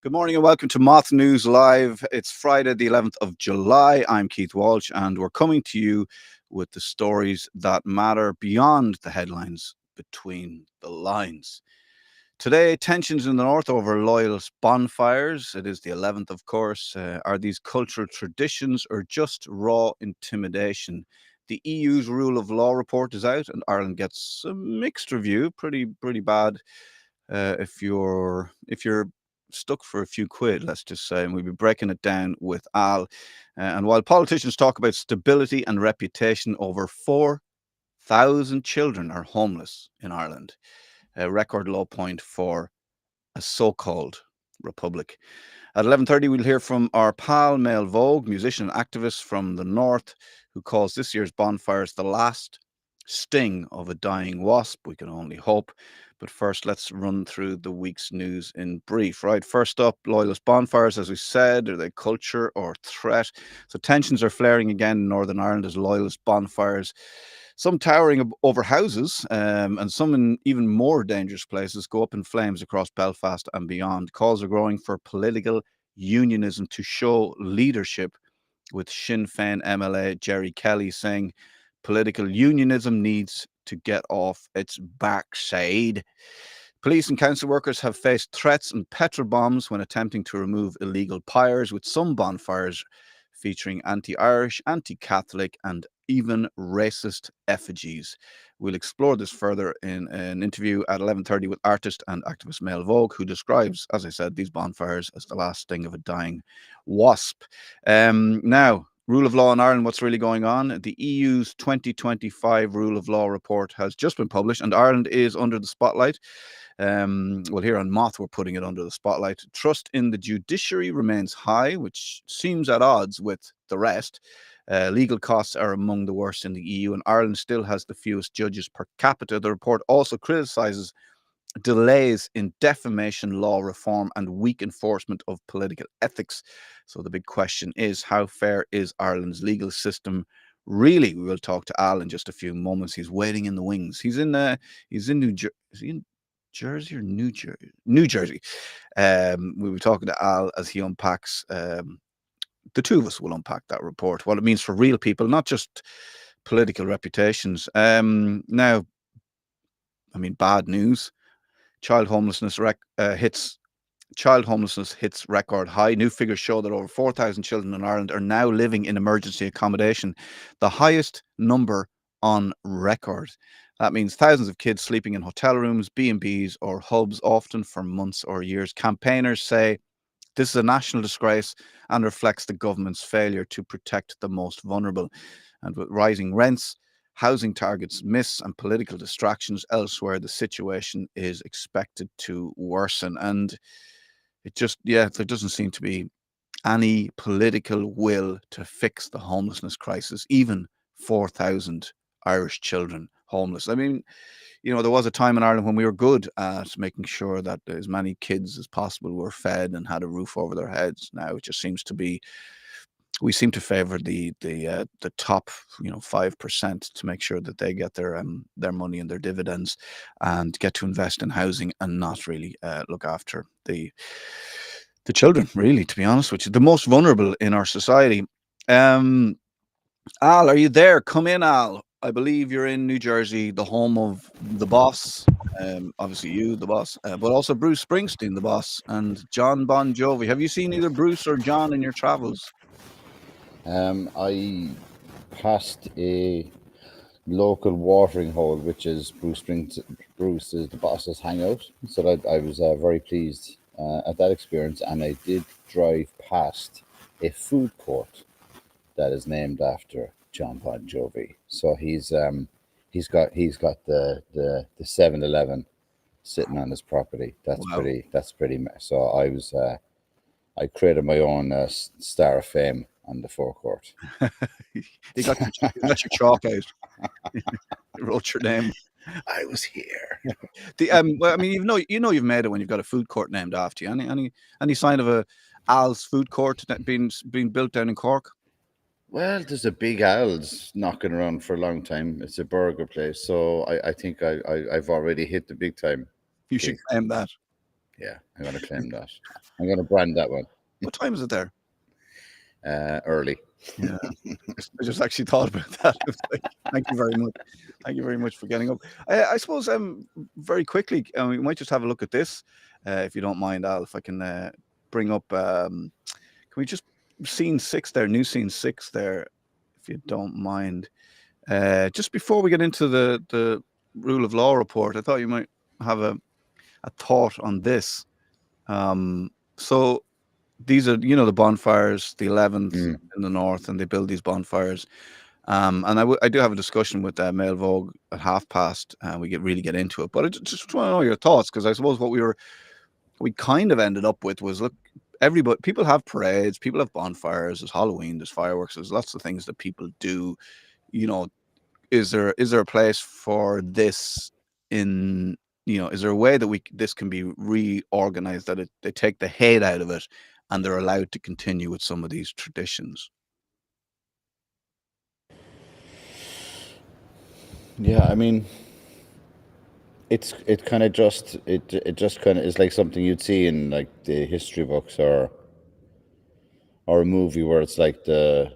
Good morning and welcome to MOTH News Live. It's Friday, the 11th of July. I'm Keith Walsh, and we're coming to you with the stories that matter beyond the headlines, between the lines. Today, tensions in the north over loyalist bonfires. It is the 11th, of course. Are these cultural traditions or just raw intimidation? The EU's rule of law report is out, and Ireland gets a mixed review. Pretty bad if you're stuck for a few quid, let's just say, and we'll be breaking it down with Al. And while politicians talk about stability and reputation, over 4,000 children are homeless in Ireland, a record low point for a so-called republic. At 11:30, we'll hear from our pal Mael Vogue, musician and activist from the north, who calls this year's bonfires the last sting of a dying wasp. We can only hope. But first, let's run through the week's news in brief. Right, first up, loyalist bonfires, as we said, are they culture or threat? So tensions are flaring again in Northern Ireland as loyalist bonfires, some towering over houses, and some in even more dangerous places, go up in flames across Belfast and beyond. Calls are growing for political unionism to show leadership, with Sinn Féin MLA Jerry Kelly saying political unionism needs to get off its backside. Police and council workers have faced threats and petrol bombs when attempting to remove illegal pyres, with some bonfires featuring anti-Irish, anti-Catholic, and even racist effigies. We'll explore this further in an interview at 11:30 with artist and activist Mael Vogue, who describes, as I said, these bonfires as the last sting of a dying wasp. Now, rule of law in Ireland, what's really going on? The EU's 2025 rule of law report has just been published, and Ireland is under the spotlight. Well, here on MOTH, we're putting it under the spotlight. Trust in the judiciary remains high, which seems at odds with the rest. Legal costs are among the worst in the EU, and Ireland still has the fewest judges per capita. The report also criticises delays in defamation law reform and weak enforcement of political ethics. So the big question is, how fair is Ireland's legal system? Really, we will talk to Al in just a few moments. He's waiting in the wings. He's in New Jersey. Is he in Jersey or New Jersey? New Jersey. We were talking to Al as he unpacks. The two of us will unpack that report, what it means for real people, not just political reputations. Now, I mean, bad news. Child homelessness hits record high. New figures show that over 4,000 children in Ireland are now living in emergency accommodation, the highest number on record. That means thousands of kids sleeping in hotel rooms, B&Bs, or hubs, often for months or years. Campaigners say this is a national disgrace and reflects the government's failure to protect the most vulnerable. And with rising rents, housing targets miss, and political distractions elsewhere, the situation is expected to worsen. And there doesn't seem to be any political will to fix the homelessness crisis, even 4,000 Irish children homeless. I mean, there was a time in Ireland when we were good at making sure that as many kids as possible were fed and had a roof over their heads. Now it just seems to be, we seem to favour the top 5% to make sure that they get their money and their dividends and get to invest in housing, and not really look after the children, really, to be honest, which is the most vulnerable in our society. Al, are you there? Come in, Al. I believe you're in New Jersey, the home of the boss. Obviously, you, the boss, but also Bruce Springsteen, the boss, and John Bon Jovi. Have you seen either Bruce or John in your travels? I passed a local watering hole, which is Bruce is the boss's hangout. So I was very pleased at that experience, and I did drive past a food court that is named after John Bon Jovi. So he's got the 7-Eleven sitting on his property. Wow. So I created my own star of fame on the forecourt. You got your chalk out. You wrote your name. I was here. Well, I mean, you've made it when you've got a food court named after you. Any sign of a Al's food court that being built down in Cork? Well, there's a big Al's knocking around for a long time. It's a burger place, so I think I've already hit the big time. You should Keith. claim that. Yeah, I'm going to claim that. I'm going to brand that one What time is it there? early. Yeah, I just actually thought about that. It was like, thank you very much. Thank you very much for getting up. I suppose very quickly, we might just have a look at this, if you don't mind, Al. If I can bring up, can we just scene 6 there, new scene 6 there, if you don't mind. Just before we get into the rule of law report, I thought you might have a thought on this. So these are, the bonfires, the 11th Mm. in the north, and they build these bonfires. And I do have a discussion with Mael Vogue at past, and we really get into it. But I just want to know your thoughts, because I suppose what we kind of ended up with was, look, people have parades, people have bonfires, there's Halloween, there's fireworks, there's lots of things that people do. You know, is there a place for this in, is there a way that this can be reorganized, that they take the hate out of it and they're allowed to continue with some of these traditions? Yeah, I mean, it kind of just it just kind of is like something you'd see in like the history books or a movie where it's like the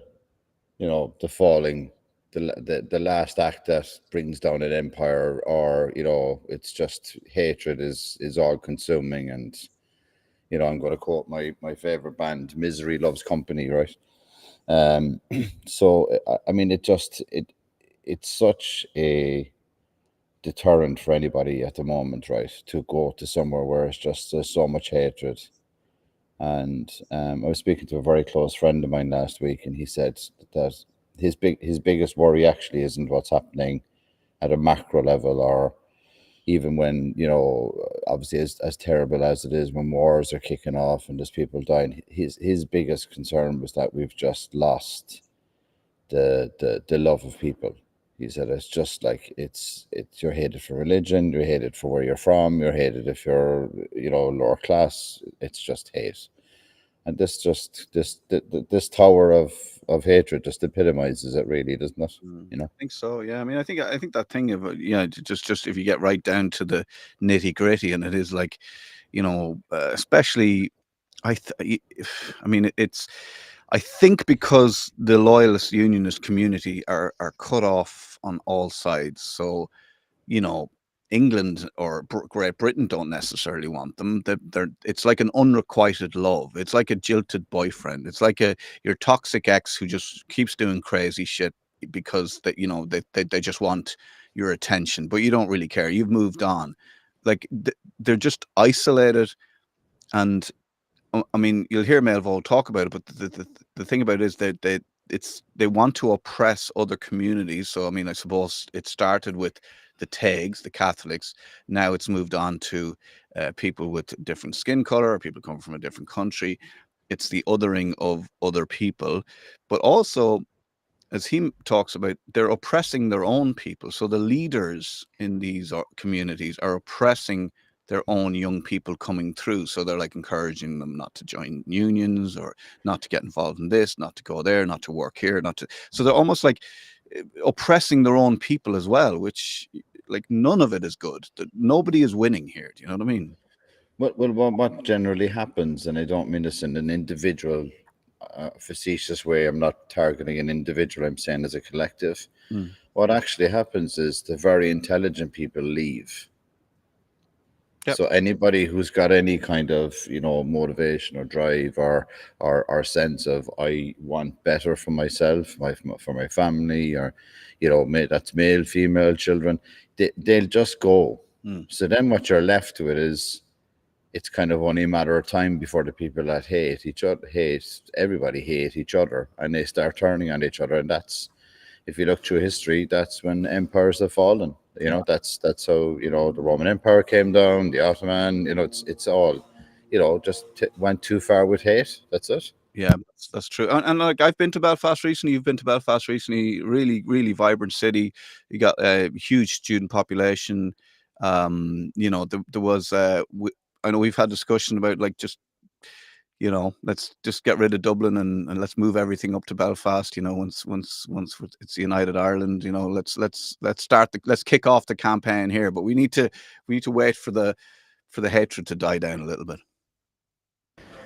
falling, the last act that brings down an empire, or it's just hatred is all consuming. And I'm going to quote my favorite band, Misery Loves Company, right? So I mean, it's such a deterrent for anybody at the moment, right, to go to somewhere where it's just there's so much hatred. And I was speaking to a very close friend of mine last week, and he said that his biggest worry actually isn't what's happening at a macro level, or even when obviously as terrible as it is when wars are kicking off and there's people dying. His biggest concern was that we've just lost the love of people. He said it's just like it's you're hated for religion, you're hated for where you're from, you're hated if you're lower class. It's just hate. And this tower of hatred just epitomizes it, really, doesn't it? I think so. Yeah. I mean, I think that thing of, just if you get right down to the nitty gritty, and it is like, especially, I mean, I think because the loyalist unionist community are cut off on all sides. So, you know, England or Great Britain don't necessarily want them. It's like an unrequited love. It's like a jilted boyfriend. It's like your toxic ex who just keeps doing crazy shit because they just want your attention, but you don't really care. You've moved on. Like they're just isolated. And I mean, you'll hear Melville talk about it, but the thing about it is that they want to oppress other communities. So I mean, I suppose it started with the Tags, the Catholics. Now it's moved on to people with different skin color, or people coming from a different country. It's the othering of other people, but also, as he talks about, they're oppressing their own people. So the leaders in these communities are oppressing their own young people coming through. So they're like encouraging them not to join unions, or not to get involved in this, not to go there, not to work here, not to. So they're almost like oppressing their own people as well, which, like, none of it is good. Nobody is winning here. Do you know what I mean? What generally happens, and I don't mean this in an individual, facetious way. I'm not targeting an individual. I'm saying as a collective. Mm. What actually happens is the very intelligent people leave. Yep. So anybody who's got any kind of motivation or drive, or sense of I want better for myself, for my family, or that's male, female, children, they'll just go. Mm. So then what you're left with is, it's kind of only a matter of time before the people that hate everybody hate each other, and they start turning on each other. And that's, if you look through history, that's when empires have fallen. Yeah. That's how the Roman Empire came down, the Ottoman. It's all just went too far with hate. That's it. Yeah, that's true. And like, I've been to Belfast recently. You've been to Belfast recently. Really, really vibrant city. You got a huge student population. There was. I know we've had discussion about, like, just, let's just get rid of Dublin, and let's move everything up to Belfast. Once it's United Ireland. Let's kick off the campaign here. But we need to wait for for the hatred to die down a little bit.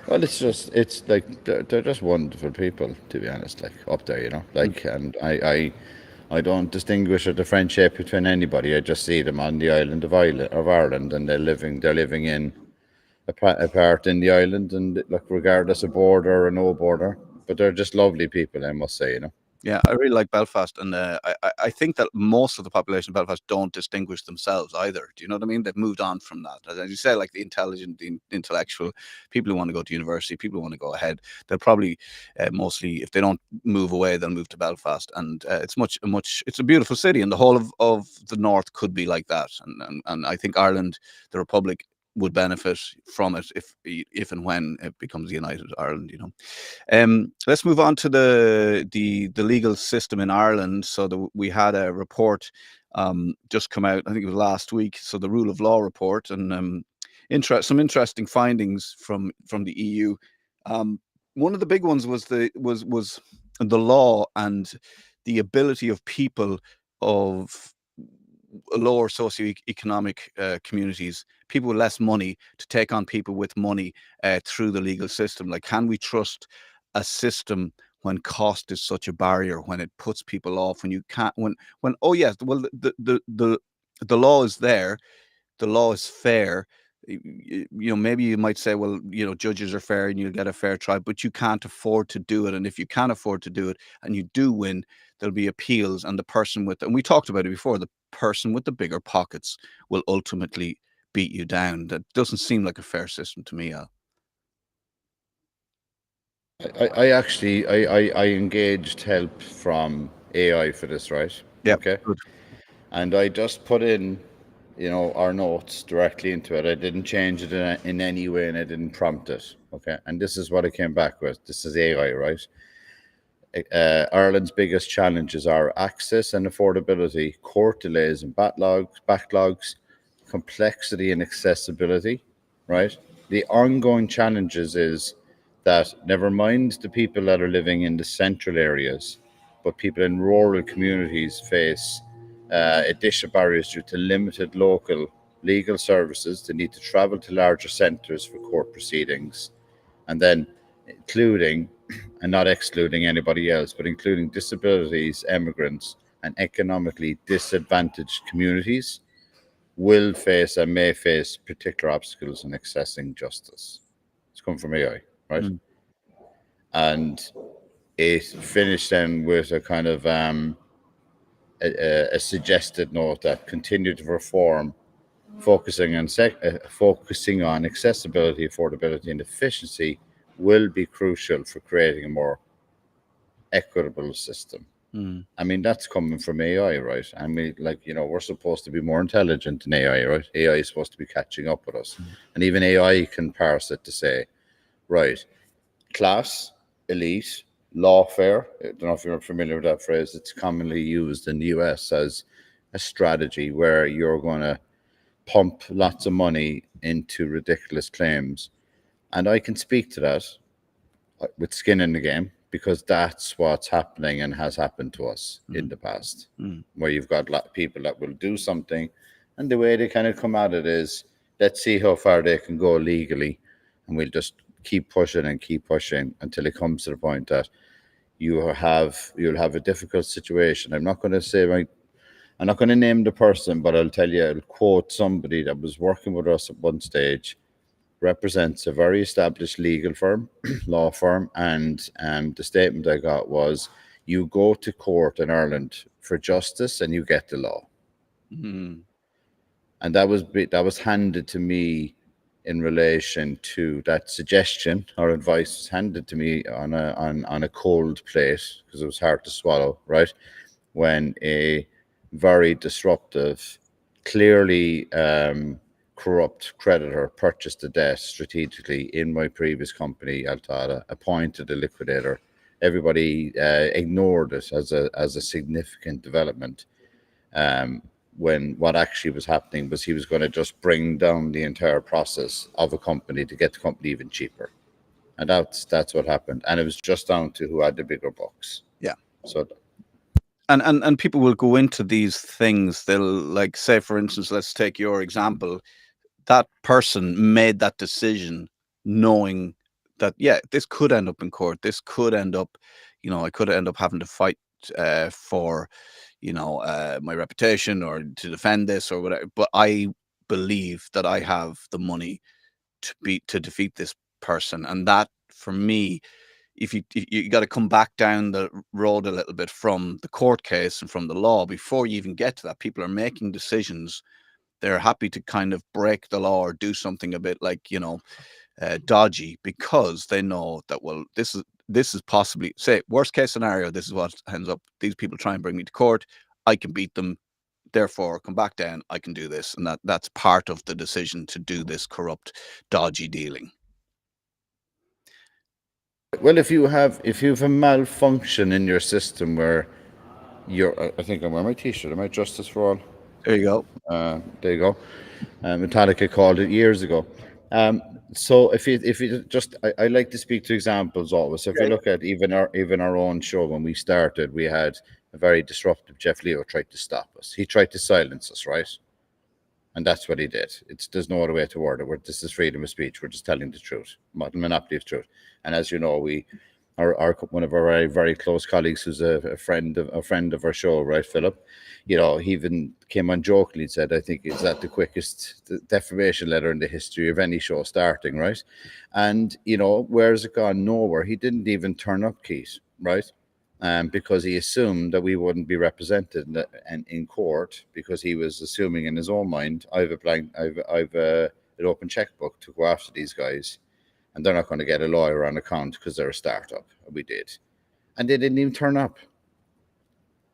Well, it's like they're just wonderful people, to be honest. Like up there, Mm. like, and I don't distinguish or differentiate between anybody. I just see them on the island of Ireland, and they're living in a part in the island, and like regardless of border or no border, but they're just lovely people, I must say. Yeah, I really like Belfast, and I think that most of the population of Belfast don't distinguish themselves either. Do you know what I mean? They've moved on from that. As you say, like the intelligent, the intellectual people who want to go to university, people who want to go ahead, they'll probably mostly, if they don't move away, they'll move to Belfast, and it's a beautiful city, and the whole of the north could be like that, and I think Ireland, the Republic, would benefit from it if and when it becomes a united Ireland. Let's move on to the legal system in Ireland. So we had a report just come out. I think it was last week. So the rule of law report, and some interesting findings from the EU. One of the big ones was the law and the ability of people of lower socioeconomic communities, people with less money, to take on people with money through the legal system. Like, can we trust a system when cost is such a barrier, when it puts people off, when you can't, when oh yes, well the law is there, the law is fair. Maybe you might say, well, judges are fair and you'll get a fair trial, but you can't afford to do it. And if you can't afford to do it and you do win, there'll be appeals, and and we talked about it before, the person with the bigger pockets will ultimately beat you down. That doesn't seem like a fair system to me, Al. I actually I engaged help from AI for this, right? Yeah, Okay. good. And I just put in, our notes directly into it. I didn't change it in any way, and I didn't prompt it. Okay. And this is what I came back with. This is AI, right? Ireland's biggest challenges are access and affordability, court delays and backlogs, complexity and accessibility, right? The ongoing challenges is that never mind the people that are living in the central areas, but people in rural communities face additional barriers due to limited local legal services. They need to travel to larger centres for court proceedings, and then including and not excluding anybody else, but including disabilities, immigrants, and economically disadvantaged communities will face and may face particular obstacles in accessing justice. It's come from AI, right? Mm. And it finished then with a kind of a suggested note that continued reform focusing on accessibility, affordability, and efficiency will be crucial for creating a more equitable system. Mm. I mean, that's coming from AI, right? I mean, like, we're supposed to be more intelligent than AI, right? AI is supposed to be catching up with us. Mm. And even AI can parse it to say, right, class, elite, lawfare. I don't know if you're familiar with that phrase. It's commonly used in the US as a strategy where you're going to pump lots of money into ridiculous claims. And I can speak to that with skin in the game, because that's what's happening and has happened to us in Mm. the past, Mm. where you've got people that will do something, and the way they kind of come at it is, let's see how far they can go legally, and we'll just keep pushing until it comes to the point that you'll have a difficult situation. I'm not going to name the person, but I'll quote somebody that was working with us at one stage, represents a very established legal firm, law firm, and the statement I got was, "You go to court in Ireland for justice, and you get the law." Mm. And that was handed to me in relation to that suggestion, or advice was handed to me on a cold plate, because it was hard to swallow, right? When a very disruptive, clearly corrupt creditor purchased the debt strategically in my previous company, Altada, appointed a liquidator. Everybody ignored it as a significant development. When what actually was happening was he was going to just bring down the entire process of a company to get the company even cheaper, and that's what happened. And it was just down to who had the bigger bucks. Yeah. So And people will go into these things. They'll, like, say, for instance, let's take your example. that person made that decision knowing that, yeah, this could end up in court. This could end up, I could end up having to fight for, my reputation or to defend this or whatever. But I believe that I have the money to defeat this person, and that for me, if you got to come back down the road a little bit from the court case and from the law before you even get to that. People are making decisions. They're happy to kind of break the law or do something a bit like, dodgy, because they know that, well, this is possibly, say, worst case scenario, this is what ends up. These people try and bring me to court. I can beat them. Therefore, come back down. I can do this, and that's part of the decision to do this corrupt, dodgy dealing. Well, if you have a malfunction in your system where I think I'm wearing my T-shirt. Am I justice for all? There you go. There you go. Metallica called it years ago. So if you just, I like to speak to examples always. So if you Okay. look at even our own show when we started, we had a very disruptive Jeff Leo tried to stop us. He tried to silence us, right? And that's what he did. There's no other way to word it. This is freedom of speech. We're just telling the truth, monopoly of truth. And as you know, our one of our very, very close colleagues, who's a friend of our show, right, Philip. He even came on jokingly and said, "I think is that the quickest defamation letter in the history of any show starting, right?" And where's it gone? Nowhere. He didn't even turn up, Keith, right? Because he assumed that we wouldn't be represented in court, because he was assuming in his own mind, I've an open checkbook to go after these guys, and they're not going to get a lawyer on account because they're a startup. We did, and they didn't even turn up.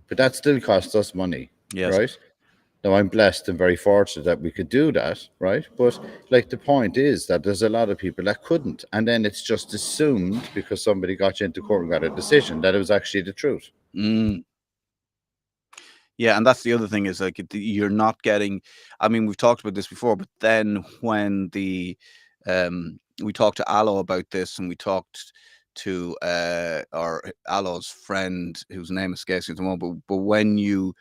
But that still cost us money, Yes. right? Now I'm blessed and very fortunate that we could do that, right? But like the point is that there's a lot of people that couldn't, and then it's just assumed because somebody got you into court and got a decision that it was actually the truth. Mm. Yeah, and that's the other thing is like you're not getting. I mean, we've talked about this before, but then when we talked to Alo about this, and we talked to our Alo's friend whose name escapes me at the moment, but when you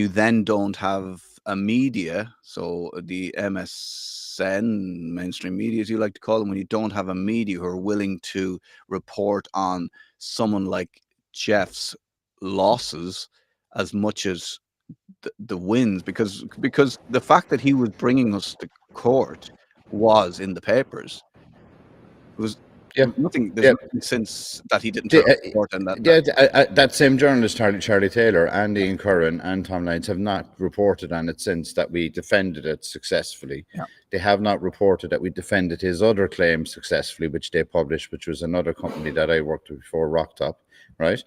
then don't have a media, so the MSN, mainstream media, as you like to call them, when you don't have a media who are willing to report on someone like Jeff's losses as much as the wins, because the fact that he was bringing us to court was in the papers. It was Yeah, nothing. There's yeah. nothing since that he didn't turn The, up to court, and that. yeah, that same journalist, Charlie Taylor, and Ian Curran and Tom Lyons have not reported on it since that we defended it successfully. Yeah. They have not reported that we defended his other claim successfully, which they published, which was another company that I worked with before, Rocktop, right?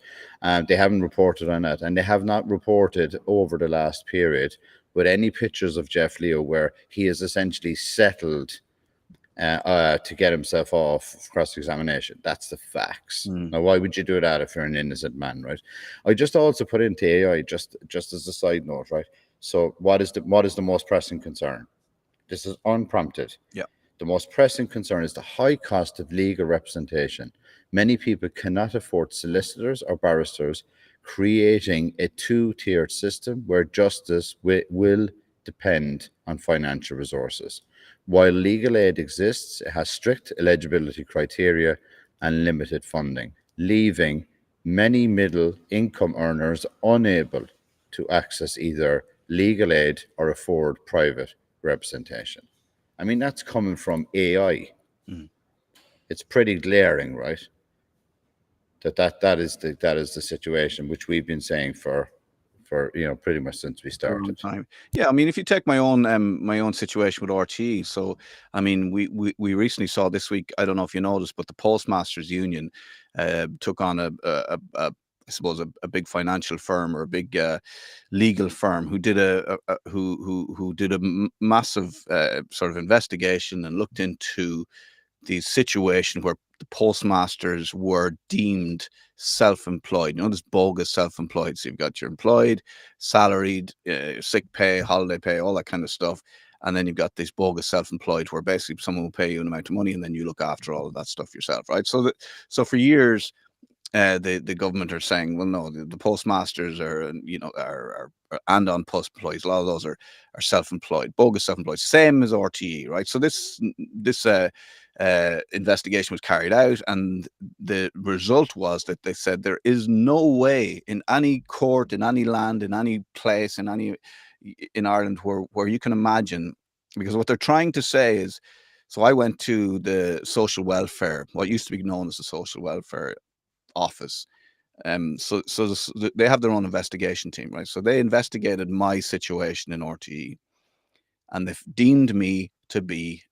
They haven't reported on that, and they have not reported over the last period with any pictures of Jeff Leo where he has essentially settled to get himself off cross-examination. That's the facts. Mm. Now, why would you do that if you're an innocent man, right? I just also put into AI just as a side note, right? So, what is the most pressing concern? This is unprompted. Yeah. The most pressing concern is the high cost of legal representation. Many people cannot afford solicitors or barristers, creating a two-tiered system where justice will depend on financial resources. While legal aid exists, it has strict eligibility criteria and limited funding, leaving many middle income earners unable to access either legal aid or afford private representation. I mean, that's coming from AI. Mm. It's pretty glaring, right? That is the situation which we've been saying for pretty much since we For a long started. time. Yeah, I mean, if you take my own situation with RTE, so I mean, we recently saw this week. I don't know if you noticed, but the Postmasters Union took on I suppose a big financial firm or a big legal firm who did who did a massive sort of investigation and looked into the situation where the postmasters were deemed self-employed. This bogus self-employed. So you've got your employed, salaried, sick pay, holiday pay, all that kind of stuff. And then you've got this bogus self-employed where basically someone will pay you an amount of money and then you look after all of that stuff yourself, right? So for years, the government are saying, well, no, the postmasters are, and on post employees, a lot of those are self-employed, bogus self-employed, same as RTE, right? So this investigation was carried out, and the result was that they said there is no way in any court, in any land, in any place, in Ireland where you can imagine, because what they're trying to say is, so I went to the social welfare, what used to be known as the social welfare office. So they have their own investigation team, right? So they investigated my situation in RTE, and they've deemed me to be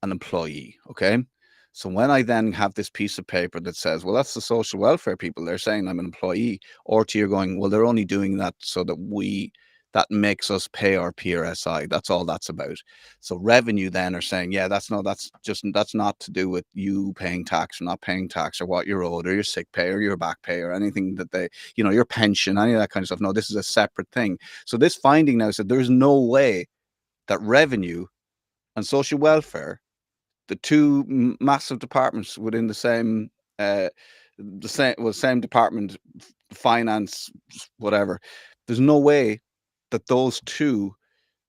an employee. Okay. So when I then have this piece of paper that says, well, that's the social welfare people, they're saying I'm an employee, or to you're going, well, they're only doing that so that makes us pay our PRSI. That's all that's about. So revenue then are saying, yeah, that's not to do with you paying tax or not paying tax or what you're owed or your sick pay or your back pay or anything that your pension, any of that kind of stuff. No, this is a separate thing. So this finding now said there's no way that revenue and social welfare, the two massive departments within the same department, finance, whatever. There's no way that those two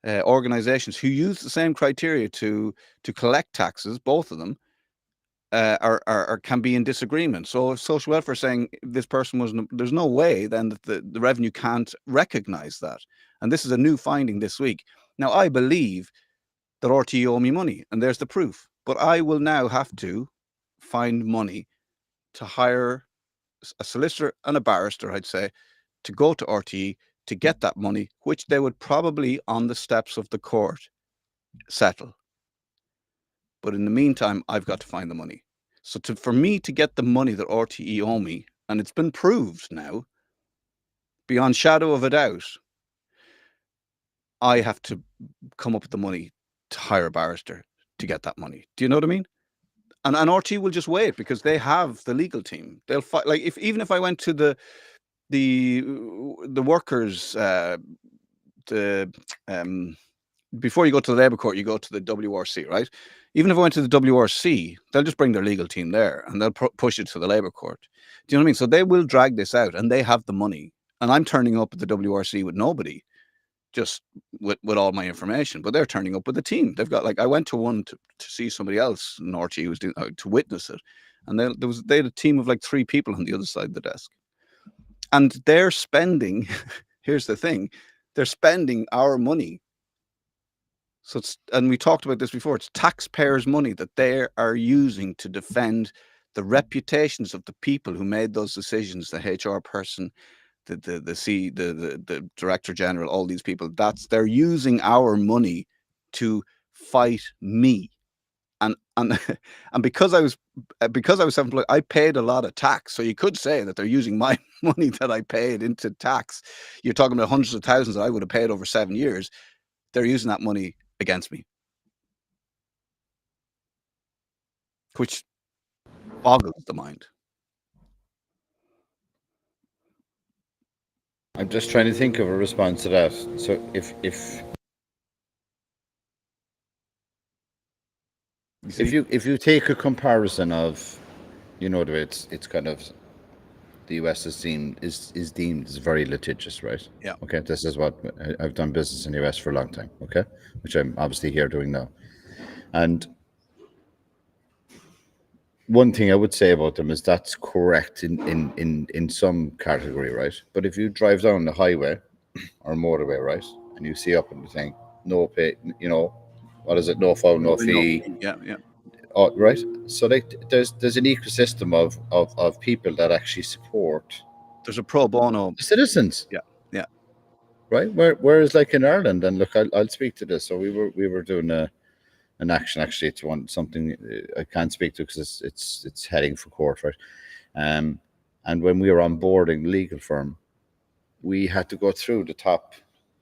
organizations who use the same criteria to collect taxes, both of them, are can be in disagreement. So if social welfare is saying this person was, there's no way then that the revenue can't recognize that. And this is a new finding this week. Now I believe that RTE owe me money, and there's the proof. But I will now have to find money to hire a solicitor and a barrister, I'd say, to go to RTE to get that money, which they would probably, on the steps of the court, settle. But in the meantime, I've got to find the money. So for me to get the money that RTE owe me, and it's been proved now, beyond shadow of a doubt, I have to come up with the money to hire a barrister to get that money. Do you know what I mean? And RT will just wait because they have the legal team. They'll fight. Like even if I went to the workers, the before you go to the Labour Court, you go to the WRC, right? Even if I went to the WRC, they'll just bring their legal team there and they'll push it to the Labour Court. Do you know what I mean? So they will drag this out, and they have the money. And I'm turning up at the WRC with nobody, just with all my information, but they're turning up with a team. They've got, like, I went to one to see somebody else in RT who was doing to witness it, and they had a team of like 3 people on the other side of the desk, and they're spending. Here's the thing: they're spending our money. So and we talked about this before. It's taxpayers' money that they are using to defend the reputations of the people who made those decisions, the HR person, the director general, all these people. They're using our money to fight me, and and because I was self-employed, I paid a lot of tax. So you could say that they're using my money that I paid into tax. You're talking about hundreds of thousands that I would have paid over 7 years. They're using that money against me, which boggles the mind. I'm just trying to think of a response to that. So if you take a comparison of, the way it's kind of, the US is deemed as very litigious, right? Yeah. Okay, this is what I've done business in the US for a long time. Okay, which I'm obviously here doing now, and one thing I would say about them is that's correct in some category, right? But if you drive down the highway or motorway, right, and you see up in the thing, no pay, what is it? No foul, no fee. Yeah. Oh, right. So there's an ecosystem of people that actually support. There's a pro bono. The citizens. Yeah. Right. Whereas like in Ireland, and look, I'll speak to this. So we were doing an action, actually. It's something I can't speak to because it's heading for court, right? And when we were onboarding the legal firm, we had to go through the top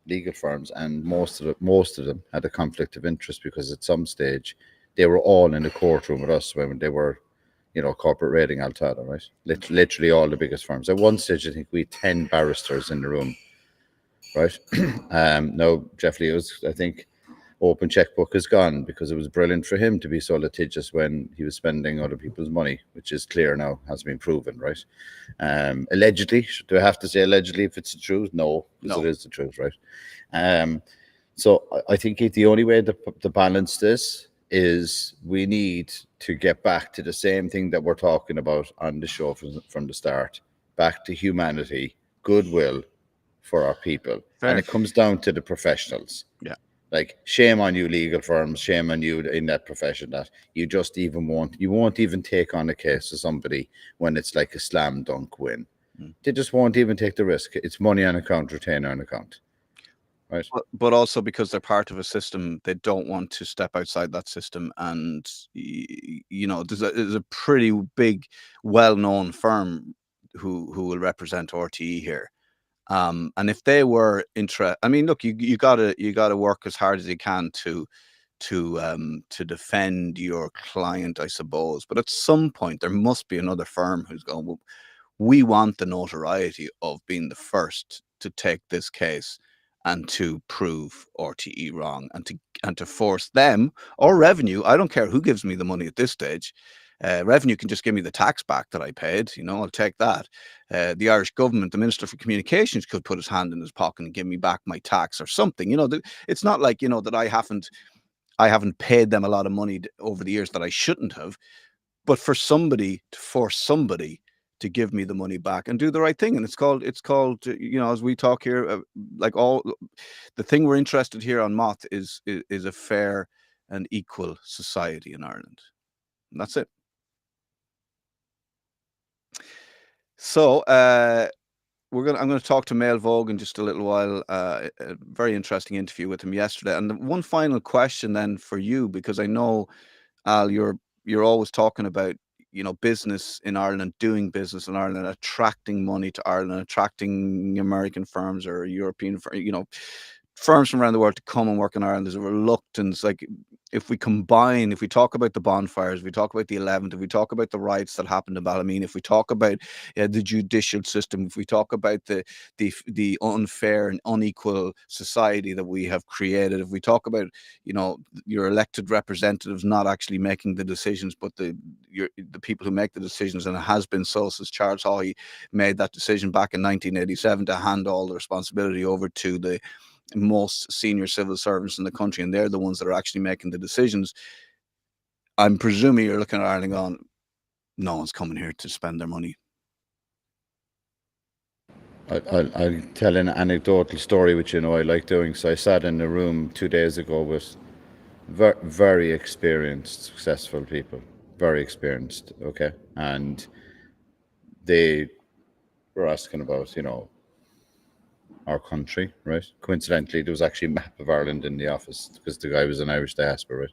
legal firms, and most of them had a conflict of interest because at some stage they were all in the courtroom with us when they were, corporate raiding Altada, right? Literally all the biggest firms. At one stage, I think we had 10 barristers in the room, right? No, Jeff Lee was, I think, open checkbook is gone because it was brilliant for him to be so litigious when he was spending other people's money, which is clear now, has been proven, right? Allegedly, do I have to say allegedly if it's the truth? No, because No. it is the truth, right? So I think the only way to balance this is we need to get back to the same thing that we're talking about on the show from the start, back to humanity, goodwill for our people. And Fair. it comes down to the professionals. Yeah. Like, shame on you, legal firms, shame on you in that profession that you won't even take on a case of somebody when it's like a slam dunk win. They just won't even take the risk. It's money on account, retainer on account. Right. But also because they're part of a system, they don't want to step outside that system. And there's a pretty big, well-known firm who will represent RTE here. And if they were I mean, look, you gotta work as hard as you can to defend your client, I suppose. But at some point, there must be another firm who's going, well, we want the notoriety of being the first to take this case and to prove RTE wrong, and to force them, or Revenue. I don't care who gives me the money at this stage. Revenue can just give me the tax back that I paid. I'll take that. The Irish government, the Minister for Communications, could put his hand in his pocket and give me back my tax or something. It's not like that I haven't paid them a lot of money over the years that I shouldn't have. But for somebody to force somebody to give me the money back and do the right thing, and it's called as we talk here, like all the thing we're interested here on MOTH is a fair and equal society in Ireland. And that's it. So I'm going to talk to Mael Vogue in just a little while. A very interesting interview with him yesterday. And one final question then for you, because I know, Al, you're always talking about business in Ireland, doing business in Ireland, attracting money to Ireland, attracting American firms or European firms from around the world to come and work in Ireland. There's a reluctance. Like, if we talk about the bonfires, if we talk about the 11th, if we talk about the riots that happened in Ballymena, if we talk about the judicial system, if we talk about the unfair and unequal society that we have created, if we talk about your elected representatives not actually making the decisions, but the people who make the decisions, and it has been so since Charles Haughey made that decision back in 1987 to hand all the responsibility over to the most senior civil servants in the country, and they're the ones that are actually making the decisions. I'm presuming you're looking at Ireland going, no one's coming here to spend their money. I'll tell an anecdotal story, which I like doing. So I sat in a room 2 days ago with very experienced, successful people, very experienced, okay? And they were asking about, our country, right? Coincidentally, there was actually a map of Ireland in the office because the guy was an Irish diaspora, right?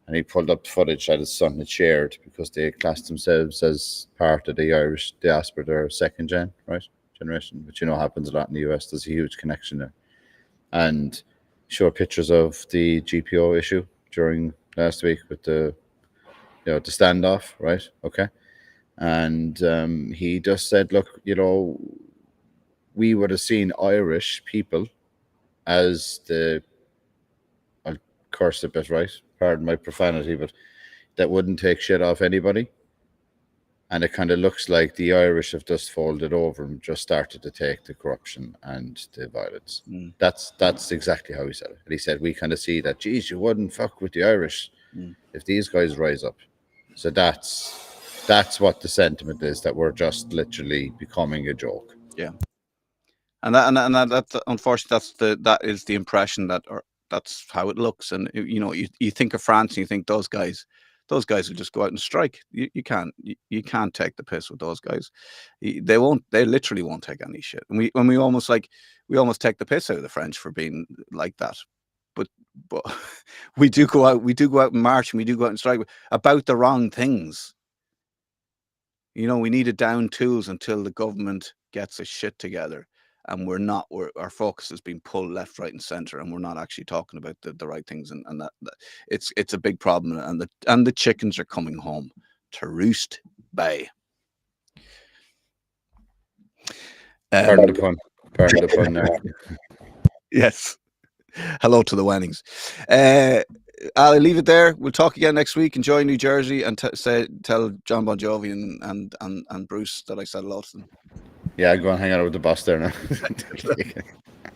And he pulled up footage that his son had shared because they classed themselves as part of the Irish diaspora. They're second generation, which happens a lot in the US. There's a huge connection there. And showed pictures of the GPO issue during last week with the standoff, right? Okay. And he just said, look, we would have seen Irish people as I'll curse a bit, right? Pardon my profanity, but that wouldn't take shit off anybody. And it kind of looks like the Irish have just folded over and just started to take the corruption and the violence. That's exactly how he said it. And he said, we kind of see that, geez, you wouldn't fuck with the Irish if these guys rise up. So that's what the sentiment is, that we're just literally becoming a joke. Yeah. And that's unfortunately that is the impression or that's how it looks. And you think of France and you think those guys will just go out and strike. You can't take the piss with those guys. They literally won't take any shit. And we almost take the piss out of the French for being like that. But we do go out and march, and we do go out and strike about the wrong things. We need to down tools until the government gets its shit together. And our focus has been pulled left, right, and center, and we're not actually talking about the right things, and that it's a big problem, and the chickens are coming home to roost. Bay. Pardon the pun. Pardon the pun. Yes. Hello to the Wennings. I'll leave it there. We'll talk again next week. Enjoy New Jersey and tell John Bon Jovi and Bruce that I said hello to them. Yeah, go and hang out with the boss there now.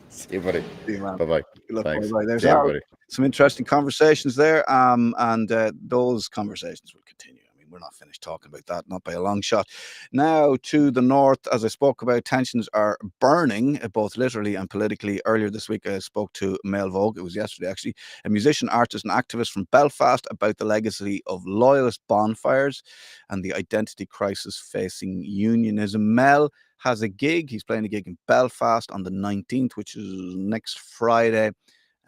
See you, buddy. See you, man. Bye bye. Good luck. Thanks. Bye-bye. There's See everybody. some interesting conversations there, and those conversations will continue. I mean, we're not finished talking about that, not by a long shot. Now to the north, as I spoke about, tensions are burning, both literally and politically. Earlier this week, I spoke to Mael Vogue. It was yesterday, actually, a musician, artist, and activist from Belfast, about the legacy of loyalist bonfires and the identity crisis facing unionism. Mel has a gig. He's playing a gig in Belfast on the 19th, which is next Friday.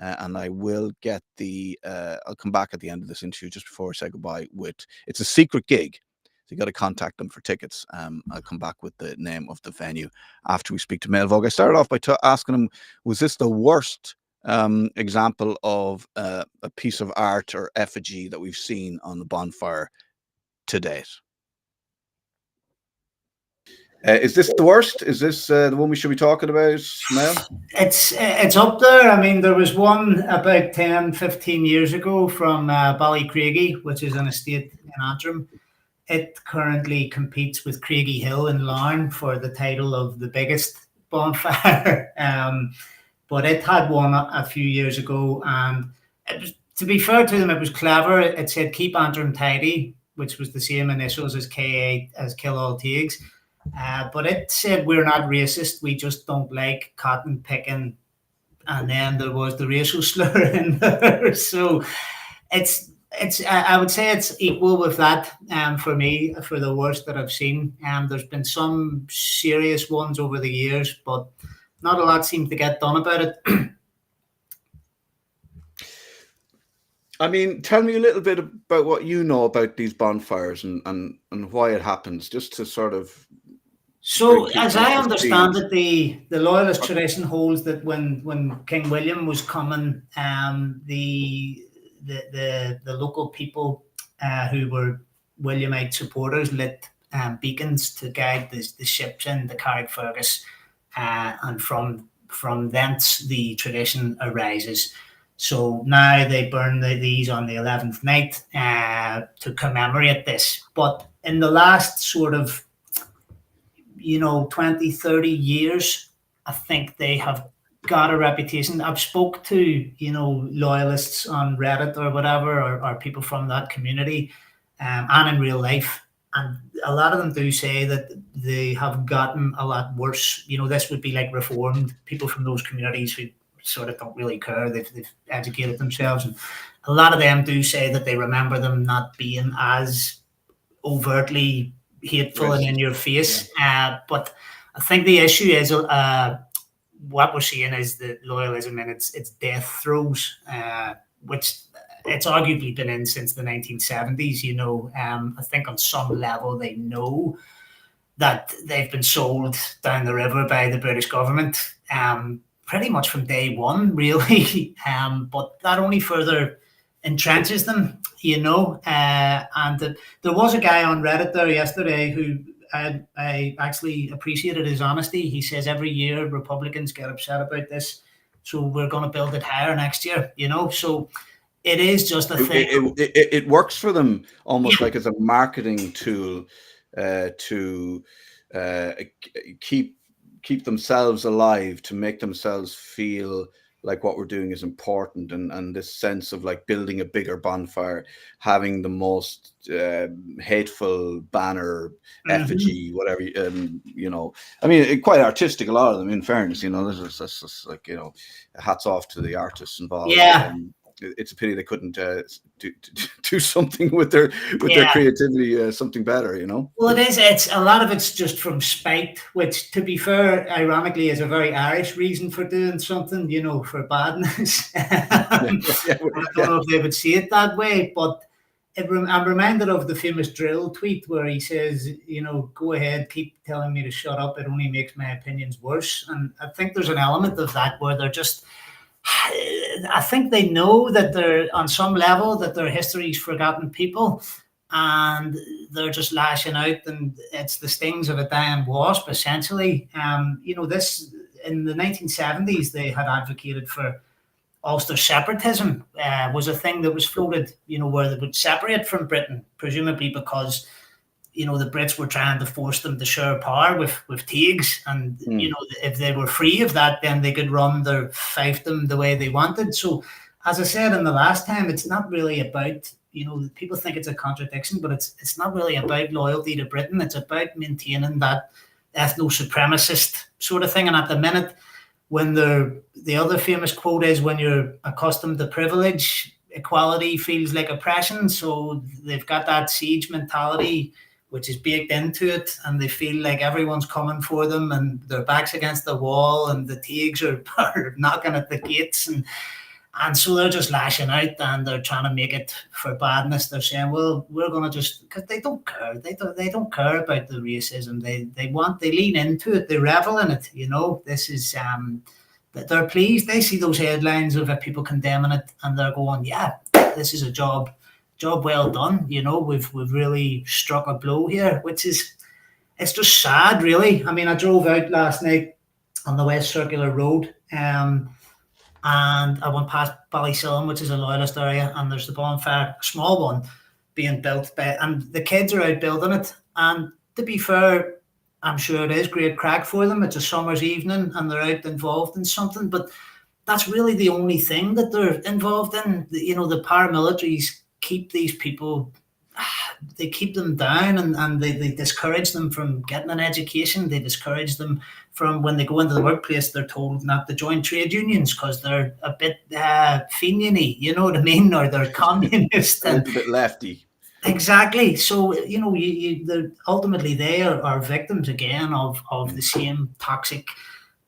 And I will get I'll come back at the end of this interview just before I say goodbye it's a secret gig. So you got to contact them for tickets. I'll come back with the name of the venue after we speak to Mael Vogue. I started off by asking him, was this the worst example of a piece of art or effigy that we've seen on the bonfire to date? Is this the worst? Is this the one we should be talking about, Mael? It's up there. I mean, there was one about 10, 15 years ago from Ballycraigie, which is an estate in Antrim. It currently competes with Craigie Hill in Larne for the title of the biggest bonfire. But it had one a few years ago, and it was, to be fair to them, it was clever. It said "Keep Antrim Tidy," which was the same initials as KA, as Kill All Takes. But it said, "We're not racist, we just don't like cotton picking." And then there was the racial slur in there. So I would say it's equal with that for me, for the worst that I've seen. There's been some serious ones over the years, but not a lot seems to get done about it. I mean, tell me a little bit about what you know about these bonfires and why it happens, just to sort of... So, as I understand it, the loyalist tradition holds that when King William was coming, the local people who were Williamite supporters lit beacons to guide the ships in the Carrickfergus, and from thence the tradition arises. So now they burn these on the 11th night to commemorate this. But in the last sort of 20, 30 years, I think they have got a reputation. I've spoke to, loyalists on Reddit or whatever, or people from that community, and in real life. And a lot of them do say that they have gotten a lot worse. This would be like reformed people from those communities who sort of don't really care. They've educated themselves. And a lot of them do say that they remember them not being as overtly hateful and in your face. Yeah. But I think the issue is what we're seeing is the loyalism in its death throes, which it's arguably been in since the 1970s. I think on some level they know that they've been sold down the river by the British government, pretty much from day one, really. But that only further entrenches them, and there was a guy on Reddit there yesterday who I actually appreciated his honesty. He says every year Republicans get upset about this, so we're going to build it higher next year, so it is just a thing. It works for them almost like as a marketing tool to keep themselves alive, to make themselves feel like what we're doing is important, and this sense of like building a bigger bonfire, having the most hateful banner, effigy, whatever, I mean, quite artistic, a lot of them, in fairness, this is like, hats off to the artists involved. Yeah. It's a pity they couldn't do something with their creativity, something better, Well, it's a lot of it's just from spite, which, to be fair, ironically, is a very Irish reason for doing something, for badness. I don't know if they would see it that way, but I'm reminded of the famous Drill tweet where he says, go ahead, keep telling me to shut up. It only makes my opinions worse. And I think there's an element of that where they're just... I think they know that they're on some level that their history's forgotten people, and they're just lashing out, and it's the stings of a dying wasp, essentially. This in the 1970s they had advocated for Ulster separatism was a thing that was floated, where they would separate from Britain, presumably because the Brits were trying to force them to share power with Teagues, and if they were free of that, then they could run their fiefdom the way they wanted. So, as I said in the last time, it's not really about, people think it's a contradiction, but it's not really about loyalty to Britain. It's about maintaining that ethno-supremacist sort of thing. And at the minute, when the other famous quote is, when you're accustomed to privilege, equality feels like oppression. So they've got that siege mentality, which is baked into it, and they feel like everyone's coming for them and their back's against the wall and the Teagues are knocking at the gates, and so they're just lashing out and they're trying to make it for badness. They're saying, well, we're going to just, because they don't care. They don't care about the racism. They lean into it. They revel in it. This is, that they're pleased. They see those headlines of people condemning it and they're going, yeah, this is a job well done. We've really struck a blow here, which is, it's just sad, really. I mean, I drove out last night on the West Circular Road, and I went past Ballysillan, which is a loyalist area, and there's the bonfire, a small one, being built and the kids are out building it. And to be fair, I'm sure it is great crack for them. It's a summer's evening and they're out involved in something, but that's really the only thing that they're involved in. The paramilitaries keep these people, they keep them down, and they discourage them from getting an education. They discourage them from, when they go into the workplace, they're told not to join trade unions because they're a bit Fenian-y, you know what I mean, or they're communist. A little bit lefty. Exactly. So, ultimately they are victims again of the same toxic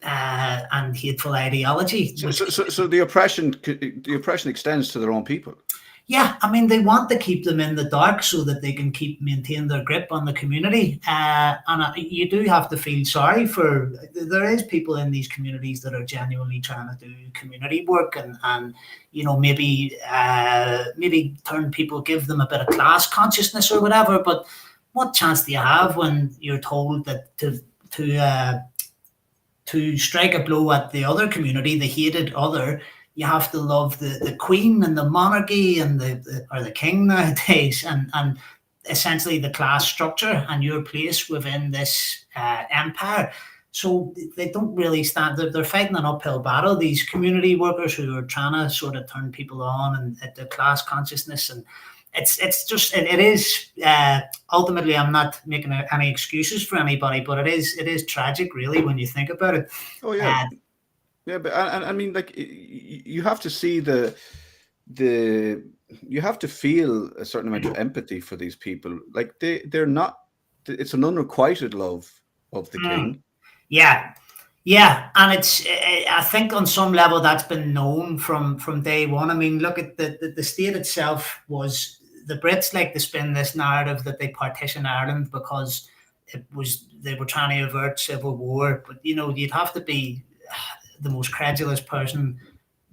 and hateful ideology. So the oppression extends to their own people. Yeah, I mean, they want to keep them in the dark so that they can maintain their grip on the community. And you do have to feel sorry for, there is people in these communities that are genuinely trying to do community work and maybe turn people, give them a bit of class consciousness or whatever. But what chance do you have when you're told that to strike a blow at the other community, the hated other, you have to love the Queen and the monarchy and the king nowadays, and essentially the class structure and your place within this empire. So they don't really stand. They're fighting an uphill battle. These community workers who are trying to sort of turn people on and at the class consciousness, and it is ultimately. I'm not making any excuses for anybody, but it is tragic, really, when you think about it. Oh yeah. Yeah, but I mean, like, you have to see you have to feel a certain amount of empathy for these people. Like they're not. It's an unrequited love of the king. Yeah, and I think on some level that's been known from day one. I mean, look at the state itself. Was the Brits like to spin this narrative that they partitioned Ireland because they were trying to avert civil war, but you'd have to be the most credulous person.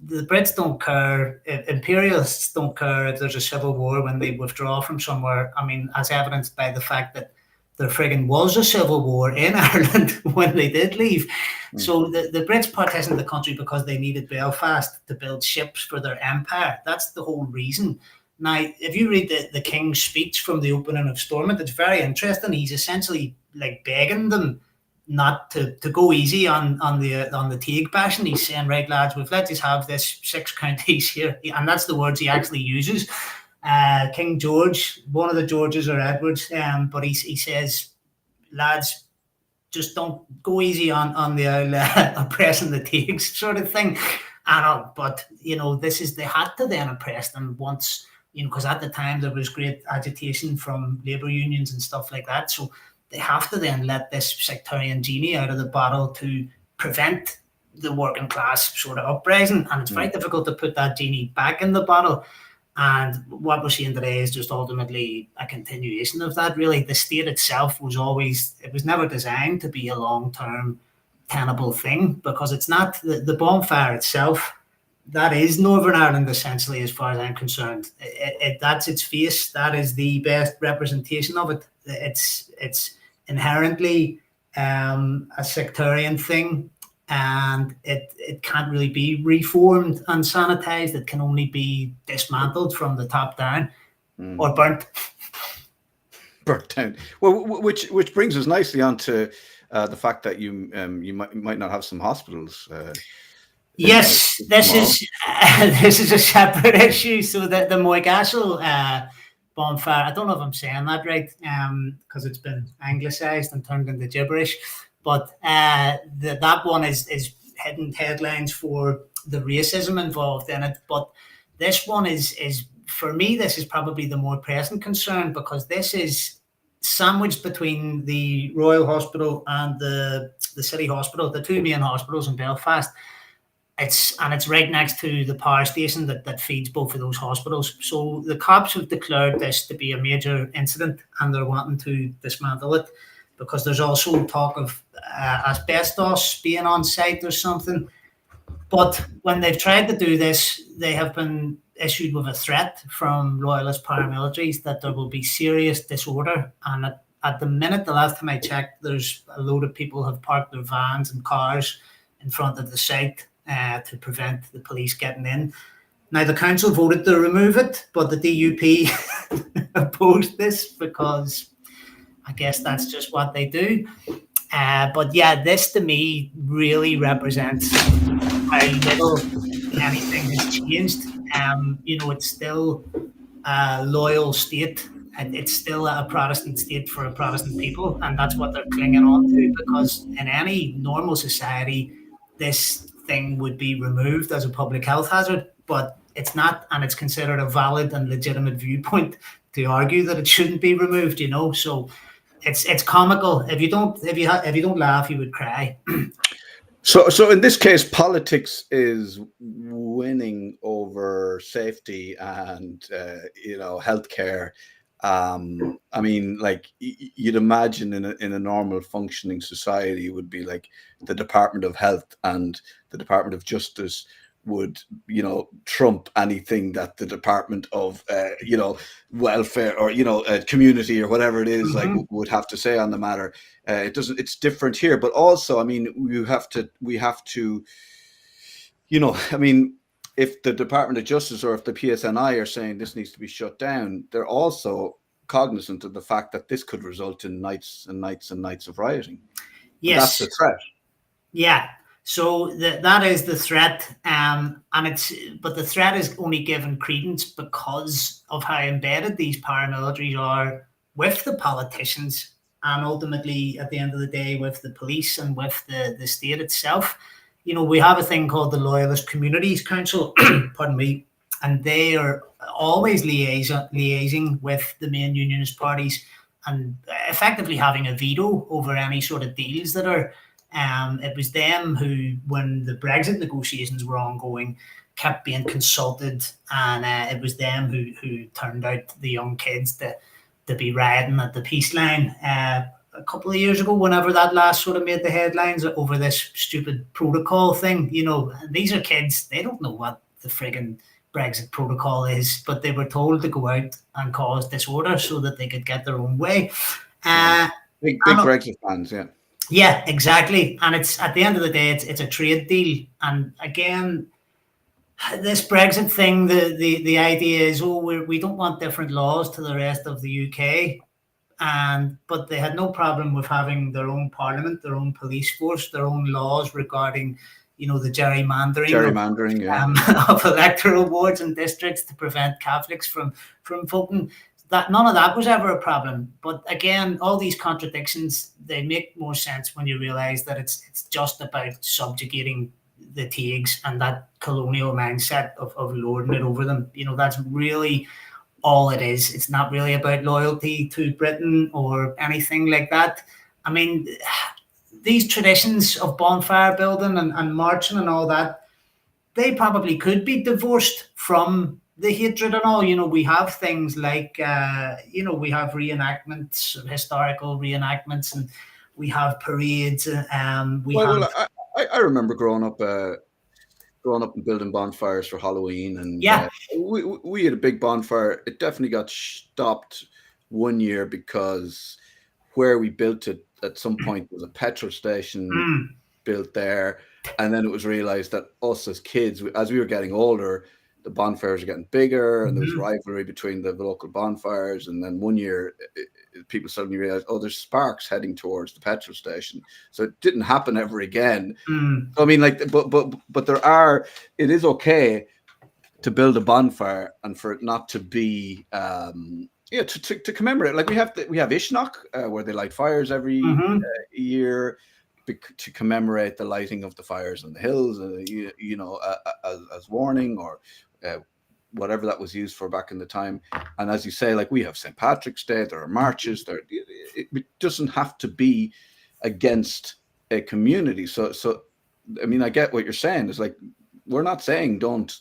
The Brits don't care, imperialists don't care if there's a civil war when they withdraw from somewhere. I mean, as evidenced by the fact that there friggin' was a civil war in Ireland when they did leave. So the Brits partitioned the country because they needed Belfast to build ships for their empire. That's the whole reason. Now, if you read the King's speech from the opening of Stormont, it's very interesting. He's essentially like begging them not to go easy on the Teague bashing. He's saying, right, lads, we've let us have this 6 counties here, and that's the words he actually uses. King George, one of the Georges or Edwards, but he says, lads, just don't go easy on the oppressing the Teagues sort of thing. But they had to then oppress them once, because at the time there was great agitation from labour unions and stuff like that. So they have to then let this sectarian genie out of the bottle to prevent the working class sort of uprising. And it's very difficult to put that genie back in the bottle. And what we're seeing today is just ultimately a continuation of that, really. The state itself was never designed to be a long-term tenable thing, because it's not the bonfire itself. That is Northern Ireland, essentially, as far as I'm concerned. That's its face. That is the best representation of it. It's inherently a sectarian thing. and it can't really be reformed and sanitized. It can only be dismantled from the top down or burnt. Burnt down. Well, which brings us nicely onto the fact that you might not have some hospitals. Yes, this Tomorrow. is this is a separate issue. So the Moygastle bonfire. I don't know if I'm saying that right, because it's been anglicised and turned into gibberish. But that one is hitting headlines for the racism involved in it. But this one is for me. This is probably the more pressing concern, because this is sandwiched between the Royal Hospital and the City Hospital, the two main hospitals in Belfast. It's right next to the power station that feeds both of those hospitals. So the cops have declared this to be a major incident, and they're wanting to dismantle it, because there's also talk of asbestos being on site or something. But when they've tried to do this, they have been issued with a threat from loyalist paramilitaries that there will be serious disorder. And at the minute, the last time I checked, there's a load of people have parked their vans and cars in front of the site to prevent the police getting in. Now, the council voted to remove it, but the DUP opposed this, because I guess that's just what they do. But yeah, this to me really represents how little anything has changed. It's still a loyal state, and it's still a Protestant state for a Protestant people, and that's what they're clinging on to, because in any normal society, this thing would be removed as a public health hazard, but it's not, and it's considered a valid and legitimate viewpoint to argue that it shouldn't be removed. So it's comical. If you don't laugh, you would cry. So in this case, politics is winning over safety and healthcare. I mean, like you'd imagine in a normal functioning society, it would be like the Department of Health and the Department of Justice would trump anything that the Department of welfare or community or whatever it is like would have to say on the matter. It doesn't. It's different here, but also, I mean, we have to I mean, if the Department of Justice or if the PSNI are saying this needs to be shut down, they're also cognizant of the fact that this could result in nights and nights and nights of rioting. Yes, and that's the threat. Yeah. So that is the threat, but the threat is only given credence because of how embedded these paramilitaries are with the politicians, and ultimately, at the end of the day, with the police and with the state itself. We have a thing called the Loyalist Communities Council, pardon me, and they are always liaising with the main unionist parties and effectively having a veto over any sort of deals that are. It was them who, when the Brexit negotiations were ongoing, kept being consulted, and it was them who turned out the young kids to be rioting at the peace line a couple of years ago, whenever that last sort of made the headlines over this stupid protocol thing. These are kids, they don't know what the friggin' Brexit protocol is, but they were told to go out and cause disorder so that they could get their own way. Big Brexit fans, yeah. Yeah, exactly. And it's at the end of the day, it's a trade deal. And again, this Brexit thing, the idea is, we don't want different laws to the rest of the UK. But they had no problem with having their own parliament, their own police force, their own laws regarding, the gerrymandering of electoral wards and districts to prevent Catholics from voting. That none of that was ever a problem. But again, all these contradictions, they make more sense when you realise that it's just about subjugating the Taigs and that colonial mindset of lording it over them. That's really all it is. It's not really about loyalty to Britain or anything like that. I mean, these traditions of bonfire building and marching and all that, they probably could be divorced from the hatred and all. We have things like, we have reenactments, historical reenactments, and we have parades. I remember growing up and building bonfires for Halloween, and we had a big bonfire. It definitely got stopped one year because where we built it at some point was a petrol station built there, And then it was realized that us as kids, as we were getting older, the bonfires are getting bigger, and there was rivalry between the local bonfires. And then one year, people suddenly realized, oh, there's sparks heading towards the petrol station. So it didn't happen ever again. So, I mean, like, but there are. It is okay to build a bonfire and for it not to be. To commemorate, like we have Ishnok, where they light fires every year to commemorate the lighting of the fires on the hills, as warning, or whatever that was used for back in the time. And as you say, like we have St. Patrick's Day, there are marches. It doesn't have to be against a community. So I mean, I get what you're saying. It's like we're not saying don't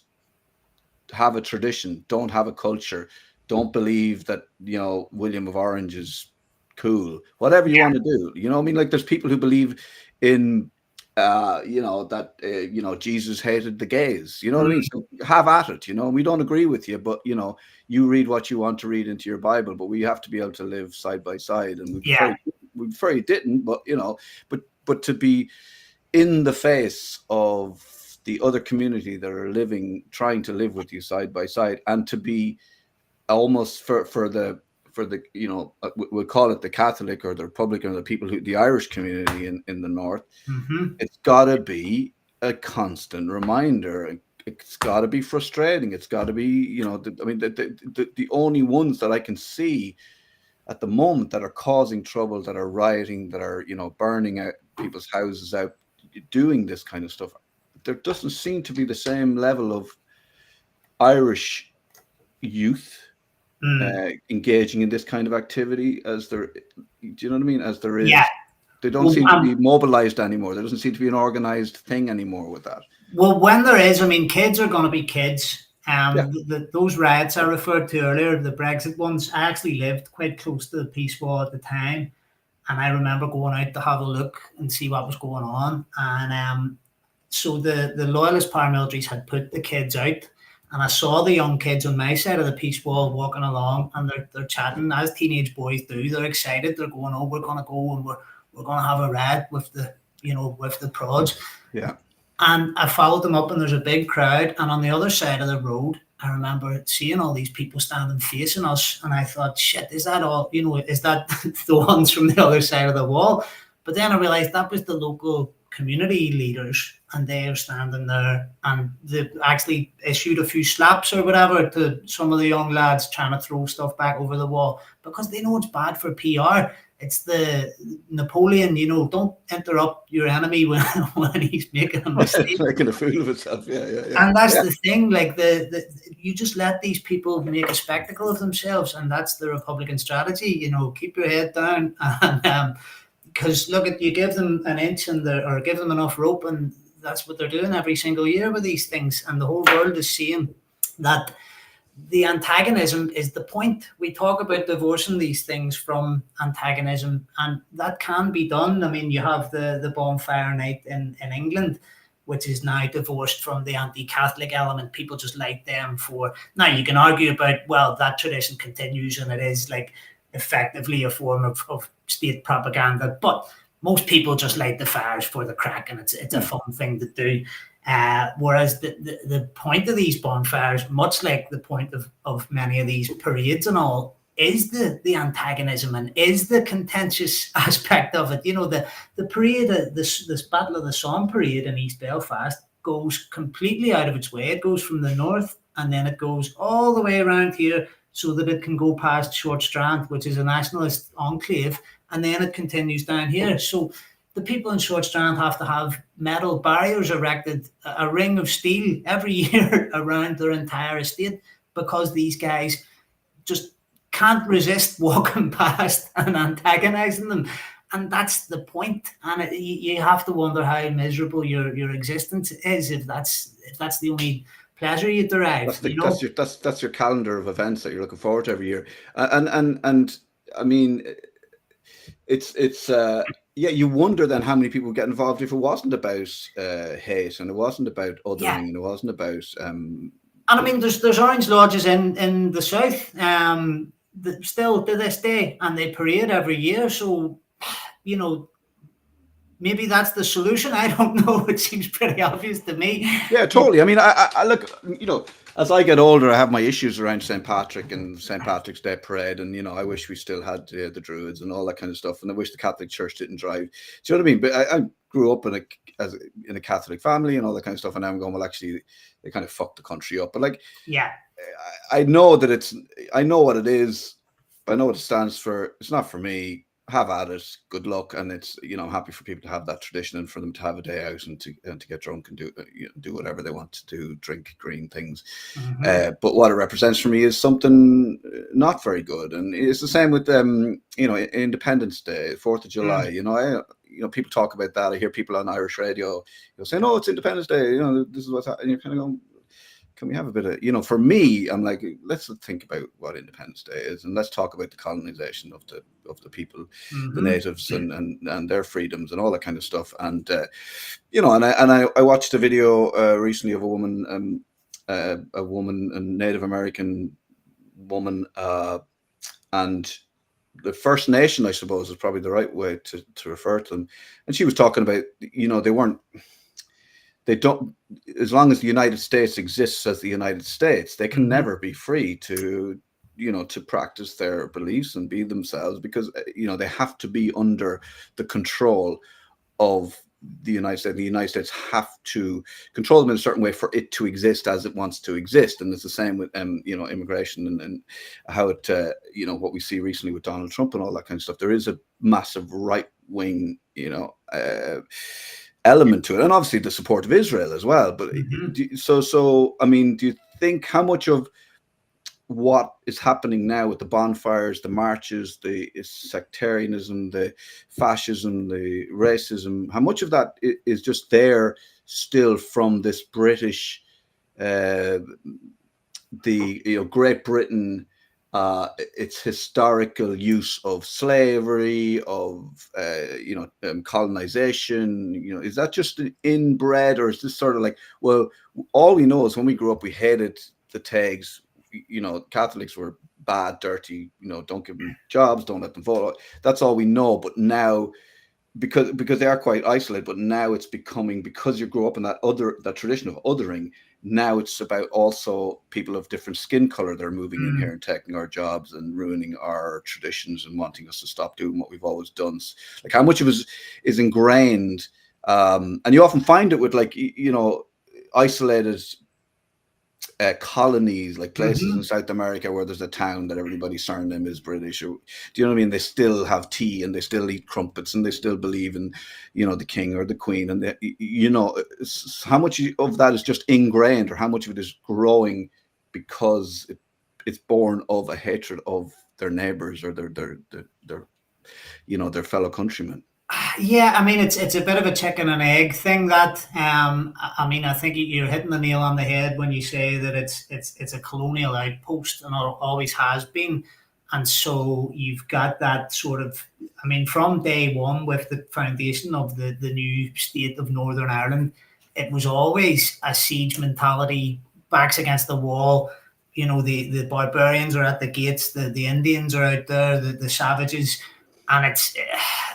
have a tradition, don't have a culture, don't believe that William of Orange is cool, whatever you want to do. I mean, like there's people who believe in that Jesus hated the gays, what I mean? So have at it. We don't agree with you, but you read what you want to read into your Bible, but we have to be able to live side by side. And we prefer you didn't, but to be in the face of the other community that are trying to live with you side by side, and to be almost for the we'll call it the Catholic or the Republican, or the people the Irish community in the North. It's got to be a constant reminder. It's got to be frustrating. It's got to be, the only ones that I can see at the moment that are causing trouble, that are rioting, that are, burning out people's houses out, doing this kind of stuff. There doesn't seem to be the same level of Irish youth engaging in this kind of activity as there. Do you know what I mean? As there is. Yeah. They don't seem to be mobilized anymore. There doesn't seem to be an organized thing anymore with that. Well, when there is, I mean, kids are going to be kids. Those riots I referred to earlier, the Brexit ones, I actually lived quite close to the peace wall at the time. And I remember going out to have a look and see what was going on. And so the loyalist paramilitaries had put the kids out. And I saw the young kids on my side of the peace wall walking along, and they're chatting as teenage boys do. They're excited. They're going, oh, we're going to go and we're going to have a riot with the prods. Yeah. And I followed them up, and there's a big crowd. And on the other side of the road, I remember seeing all these people standing facing us. And I thought, shit, is that all, is that the ones from the other side of the wall? But then I realized that was the local community leaders, and they are standing there, and they actually issued a few slaps or whatever to some of the young lads trying to throw stuff back over the wall, because they know it's bad for PR. It's the Napoleon, don't interrupt your enemy when he's making a mistake. Making a fool of himself, yeah. And that's the thing, like you just let these people make a spectacle of themselves, and that's the Republican strategy. Keep your head down, and because look, you give them an inch or give them enough rope, and that's what they're doing every single year with these things. And the whole world is seeing that the antagonism is the point. We talk about divorcing these things from antagonism, and that can be done. I mean, you have the bonfire night in England, which is now divorced from the anti-Catholic element. People just light them for. Now, you can argue about, well, that tradition continues and it is like effectively a form of state propaganda, but most people just light the fires for the crack, and it's a fun thing to do. Whereas the point of these bonfires, much like the point of many of these parades and all, is the antagonism and is the contentious aspect of it. The parade, this Battle of the Somme parade in East Belfast goes completely out of its way. It goes from the north, and then it goes all the way around here so that it can go past Short Strand, which is a nationalist enclave, and then it continues down here. So the people in Short Strand have to have metal barriers erected, a ring of steel every year around their entire estate, because these guys just can't resist walking past and antagonizing them. And that's the point. And you have to wonder how miserable your existence is if that's the only pleasure you derive. That's your calendar of events that you're looking forward to every year. And I mean, it's you wonder then how many people get involved if it wasn't about hate, and it wasn't about othering, and it wasn't about and I mean, there's Orange Lodges in the south, still to this day, and they parade every year. So, maybe that's the solution. I don't know. It seems pretty obvious to me. Yeah, totally. I mean, I look, as I get older, I have my issues around St. Patrick and St. Patrick's Day parade, and I wish we still had the Druids and all that kind of stuff, and I wish the Catholic Church didn't drive. Do you know what I mean? But I grew up in a Catholic family and all that kind of stuff, and I'm going, well, actually, they kind of fucked the country up. But yeah, I know that I know what it is. I know what it stands for. It's not for me. Have at it. Good luck, and it's I'm happy for people to have that tradition and for them to have a day out and to get drunk and do whatever they want to do, drink green things. But what it represents for me is something not very good, and it's the same with Independence Day, 4th of July. People talk about that. I hear people on Irish radio saying, "Oh, it's Independence Day. This is what's happening." And you're kind of going, can we have a bit of, for me, I'm like, let's think about what Independence Day is, and let's talk about the colonization of the people, the natives, and their freedoms and all that kind of stuff. And I watched a video recently of a woman, a Native American woman, and the First Nation, I suppose, is probably the right way to refer to them. And she was talking about, they don't, as long as the United States exists as the United States, they can never be free to practice their beliefs and be themselves, because they have to be under the control of the United States. The United States have to control them in a certain way for it to exist as it wants to exist. And it's the same with immigration and how it what we see recently with Donald Trump and all that kind of stuff. There is a massive right wing element to it, and obviously the support of Israel as well. But so I mean, do you think how much of what is happening now with the bonfires, the marches, the sectarianism, the fascism, the racism, how much of that is just there still from this British, the Great Britain, its historical use of slavery, of colonization? Is that just inbred, or is this sort of like, well, all we know is when we grew up we hated the tags. Catholics were bad, dirty, don't give them jobs, don't let them vote. That's all we know. But now, because they are quite isolated, but now it's becoming, because you grew up in that tradition of othering, now it's about also people of different skin color that are moving in here and taking our jobs and ruining our traditions and wanting us to stop doing what we've always done. Like, how much of it is ingrained? And you often find it with isolated colonies, like places in South America where there's a town that everybody's surname is British, or do you know what I mean? They still have tea and they still eat crumpets and they still believe in the king or the queen, and how much of that is just ingrained, or how much of it is growing because it's born of a hatred of their neighbors or their fellow countrymen. Yeah, I mean, it's a bit of a chicken and egg thing. That I mean, I think you're hitting the nail on the head when you say that it's a colonial outpost and always has been. And so you've got that sort of, I mean, from day one with the foundation of the new state of Northern Ireland, it was always a siege mentality, backs against the wall. The barbarians are at the gates, the Indians are out there, the savages. And it's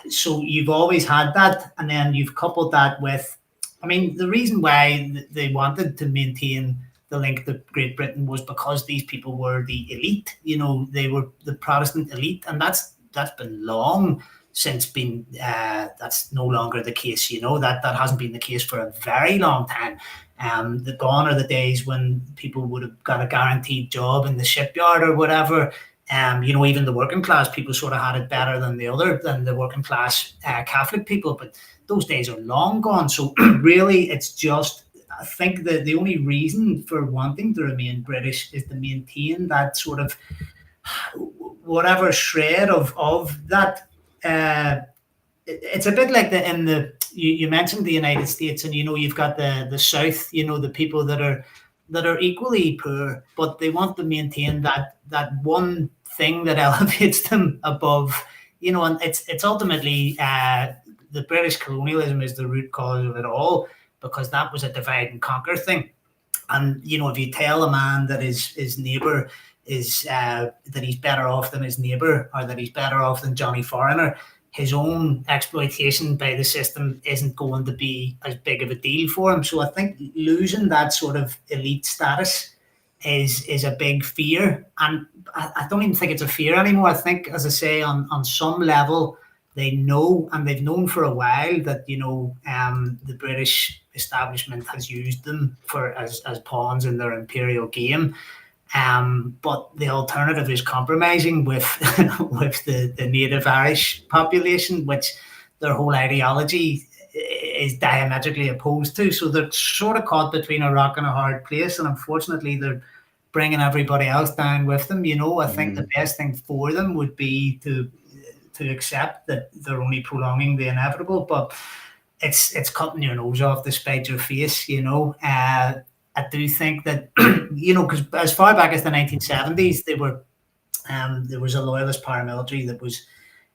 so you've always had that, and then you've coupled that with, I mean, the reason why they wanted to maintain the link to Great Britain was because these people were the elite. They were the Protestant elite, and that's been long since been. That's no longer the case. That hasn't been the case for a very long time. Gone are the days when people would have got a guaranteed job in the shipyard or whatever. Even the working class people sort of had it better than the working class Catholic people, but those days are long gone. So really, it's just, I think that the only reason for wanting to remain British is to maintain that sort of whatever shred of that. It's a bit like you mentioned the United States, and you've got the South, the people that are equally poor, but they want to maintain that one thing that elevates them above, and it's ultimately the British colonialism is the root cause of it all, because that was a divide and conquer thing. And if you tell a man that his neighbour is that he's better off than his neighbour, or that he's better off than Johnny Foreigner, his own exploitation by the system isn't going to be as big of a deal for him. So I think losing that sort of elite status is a big fear. And I don't even think it's a fear anymore. I think, as I say, on some level, they know, and they've known for a while, that, you know, the British establishment has used them as pawns in their imperial game. But the alternative is compromising with with the native Irish population, which their whole ideology is diametrically opposed to. So they're sort of caught between a rock and a hard place, and unfortunately, they're bringing everybody else down with them. You know, I think the best thing for them would be to accept that they're only prolonging the inevitable, but it's cutting your nose off to spite your face. You know. I do think that, you know, because as far back as the 1970s, there was a loyalist paramilitary that was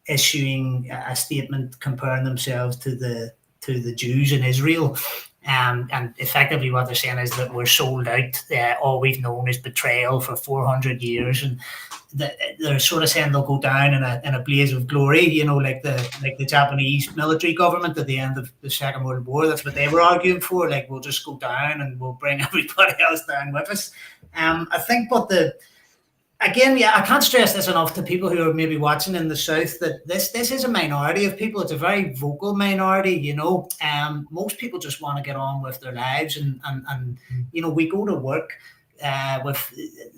issuing a statement comparing themselves to the Jews in Israel. And effectively what they're saying is that we're sold out. All we've known is betrayal for 400 years. And they're sort of saying they'll go down in a blaze of glory, you know, like the Japanese military government at the end of the Second World War. That's what they were arguing for. Like, we'll just go down and we'll bring everybody else down with us. I think, but again, yeah, I can't stress this enough to people who are maybe watching in the South, that this is a minority of people. It's a very vocal minority, you know. Most people just want to get on with their lives, and you know, we go to work with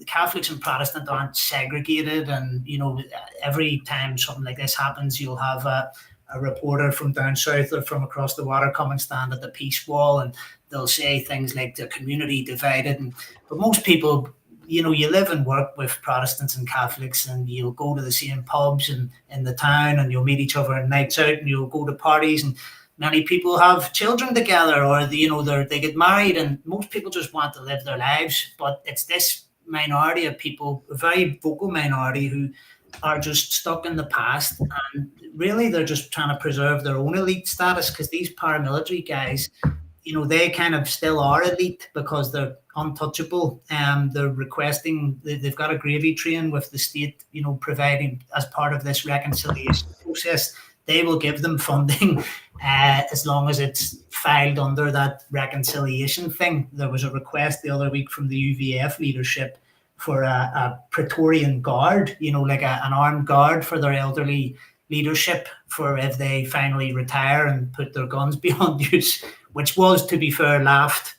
Catholics and Protestant aren't segregated, and you know, every time something like this happens, you'll have a reporter from down south or from across the water come and stand at the peace wall, and they'll say things like the community divided. But most people, you know, you live and work with Protestants and Catholics, and you'll go to the same pubs in the town, and you'll meet each other on nights out, and you'll go to parties, and many people have children together, or you know, they get married, and most people just want to live their lives. But it's this minority of people, a very vocal minority, who are just stuck in the past, and really they're just trying to preserve their own elite status, because these paramilitary guys, you know, they kind of still are elite because they're untouchable. They're requesting, they've got a gravy train with the state, you know, providing as part of this reconciliation process. They will give them funding as long as it's filed under that reconciliation thing. There was a request the other week from the UVF leadership for a Praetorian guard, you know, like an armed guard for their elderly leadership, for if they finally retire and put their guns beyond use, which was, to be fair, laughed.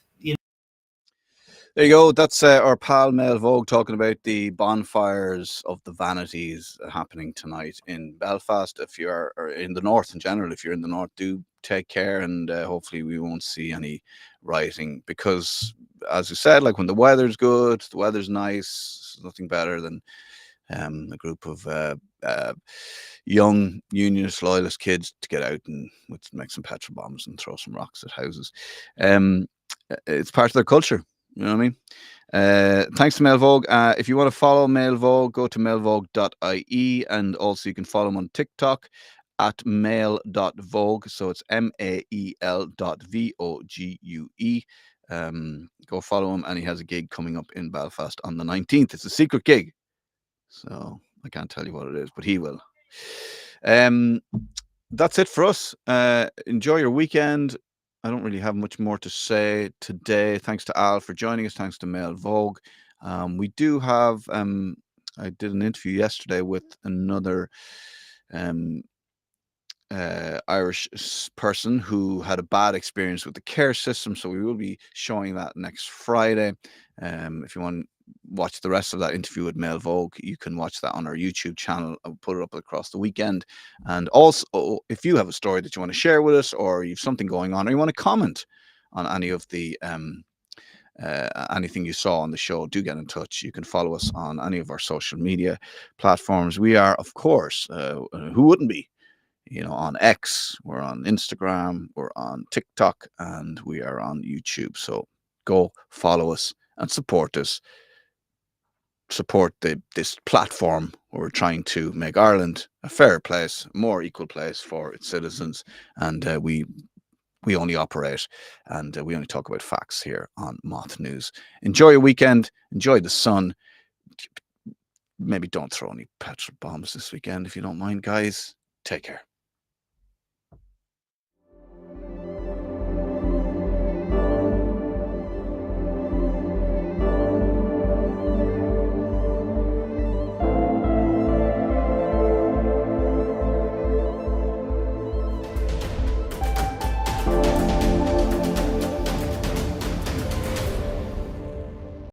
There you go. That's our pal Mael Vogue talking about the bonfires of the vanities happening tonight in Belfast. If you're in the north in general, if you're in the north, do take care, and hopefully we won't see any rioting, because, as you said, like when the weather's good, the weather's nice, there's nothing better than a group of young unionist loyalist kids to get out and make some petrol bombs and throw some rocks at houses. It's part of their culture. You know what I mean? Thanks to Mael Vogue. If you want to follow Mael Vogue, go to maelvogue.ie, and also you can follow him on TikTok at mael.vogue. So it's mael.vogue. Go follow him, and he has a gig coming up in Belfast on the 19th. It's a secret gig, so I can't tell you what it is, but he will. That's it for us. Enjoy your weekend. I don't really have much more to say today. Thanks to Al for joining us. Thanks to Mael Vogue. We do have, I did an interview yesterday with another Irish person who had a bad experience with the care system. So we will be showing that next Friday. If you want to watch the rest of that interview with Mael Vogue, you can watch that on our YouTube channel. I'll put it up across the weekend. And also, if you have a story that you want to share with us, or you have something going on, or you want to comment on any of the anything you saw on the show, do get in touch. You can follow us on any of our social media platforms. We are, of course, who wouldn't be, you know, on X, we're on Instagram, we're on TikTok, and we are on YouTube. So go follow us and support us. Support this platform where we're trying to make Ireland a fairer place, a more equal place for its citizens. And we only operate, and we only talk about facts here on Moth News. Enjoy your weekend. Enjoy the sun. Maybe don't throw any petrol bombs this weekend if you don't mind, guys. Take care.